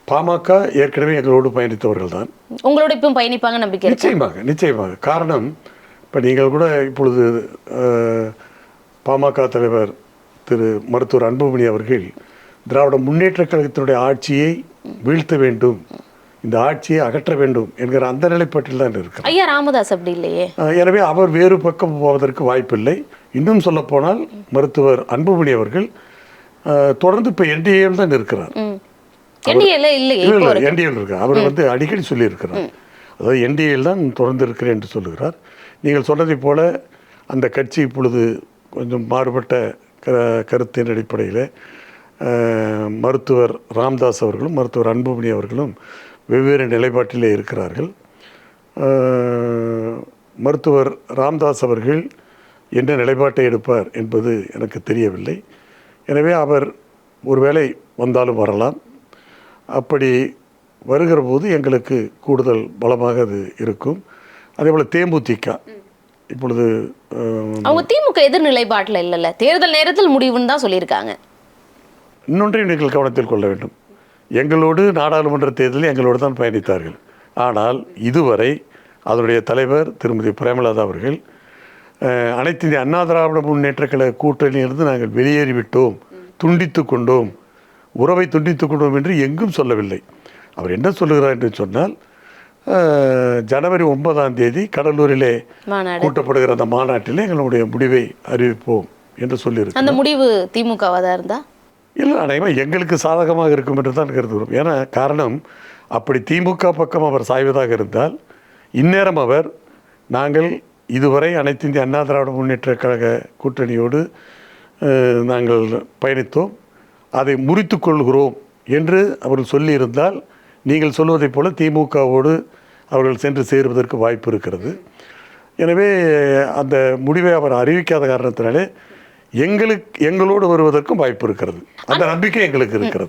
பாமக ஏற்கனவே எங்களோடு பயணித்தவர்கள் தான். உங்களோட இப்போ பயணிப்பாங்க நம்பிக்கை இருக்கு? நிச்சயமாக. காரணம், இப்போ நீங்கள் கூட இப்பொழுது பாமக தலைவர் திரு மருத்துவர் அன்புமணி அவர்கள் திராவிட முன்னேற்றக் கழகத்தினுடைய ஆட்சியை வீழ்த்த வேண்டும், இந்த ஆட்சியை அகற்ற வேண்டும் என்கிற அந்த நிலைப்பாட்டில் தான் இருக்கிறார். ஐயா ராமதாஸ் அப்படி இல்லையே. எனவே அவர் வேறு பக்கம் போவதற்கு வாய்ப்பில்லை. இன்னும் சொல்லப்போனால் மருத்துவர் அன்புமணி அவர்கள் தொடர்ந்து இப்போ என்டிஏவில் தான் இருக்கிறார். என்டிஏவில் இருக்கார். அவர் அடிக்கடி சொல்லியிருக்கிறார், அதாவது என்டிஏவில் தான் தொடர்ந்து இருக்கிறேன் என்று சொல்லுகிறார். நீங்கள் சொன்னதை போல அந்த கட்சி இப்பொழுது கொஞ்சம் மாறுபட்ட கருத்தின் அடிப்படையில் மருத்துவர் ராமதாஸ் அவர்களும் மருத்துவர் அன்புமணி அவர்களும் வெவ்வேறு நிலைப்பாட்டிலே இருக்கிறார்கள். மருத்துவர் ராமதாஸ் அவர்கள் என்ன நிலைப்பாட்டை எடுப்பார் என்பது எனக்கு தெரியவில்லை. எனவே அவர் ஒருவேளை வந்தாலும் வரலாம். அப்படி வருகிற போது எங்களுக்கு கூடுதல் பலமாக அது இருக்கும். அதேபோல் தேமுதிக இப்பொழுது அவங்க திமுக எதிர் நிலைப்பாட்டில் இல்லைல்ல, தேர்தல் நேரத்தில் முடிவுன்னு தான் சொல்லியிருக்காங்க. இன்னொன்றையும் நீங்கள் கவனத்தில் கொள்ள வேண்டும். எங்களோடு நாடாளுமன்ற தேர்தலில் எங்களோடு தான் பயணித்தார்கள். ஆனால் இதுவரை அதனுடைய தலைவர் திருமதி பிரேமலதா அவர்கள் அனைத்து இந்திய அண்ணா திராவிட முன்னேற்ற கழக கூட்டணியிலிருந்து நாங்கள் வெளியேறிவிட்டோம், துண்டித்து கொண்டோம், உறவை துண்டித்து கொண்டோம் என்று எங்கும் சொல்லவில்லை. அவர் என்ன சொல்லுகிறார் என்று சொன்னால், ஜனவரி 9ஆம் தேதி கடலூரிலே கூட்டப்படுகிற அந்த மாநாட்டிலே எங்களுடைய முடிவை அறிவிப்போம் என்று சொல்லியிருக்கு. அந்த முடிவு திமுகவாக தான் இருந்தா இல்லை, அனைவரும் எங்களுக்கு சாதகமாக இருக்கும் என்று தான் கருதுகிறோம். ஏன்னா காரணம், அப்படி திமுக பக்கம் அவர் சாய்வதாக இருந்தால் இந்நேரம் அவர் நாங்கள் இதுவரை அனைத்து இந்திய அண்ணா திராவிட முன்னேற்ற கழக கூட்டணியோடு நாங்கள் பயணித்தோம், அதை முறித்து கொள்கிறோம் என்று அவர்கள் சொல்லியிருந்தால் நீங்கள் சொல்வதைப் போல திமுகவோடு அவர்கள் சென்று சேருவதற்கு வாய்ப்பு இருக்கிறது. எனவே அந்த முடிவை அவர் அறிவிக்காத காரணத்தினாலே எங்களோடு வருவதற்கும் வாய்ப்பு இருக்கிறது. அந்த நம்பிக்கை எங்களுக்கு இருக்கிறது.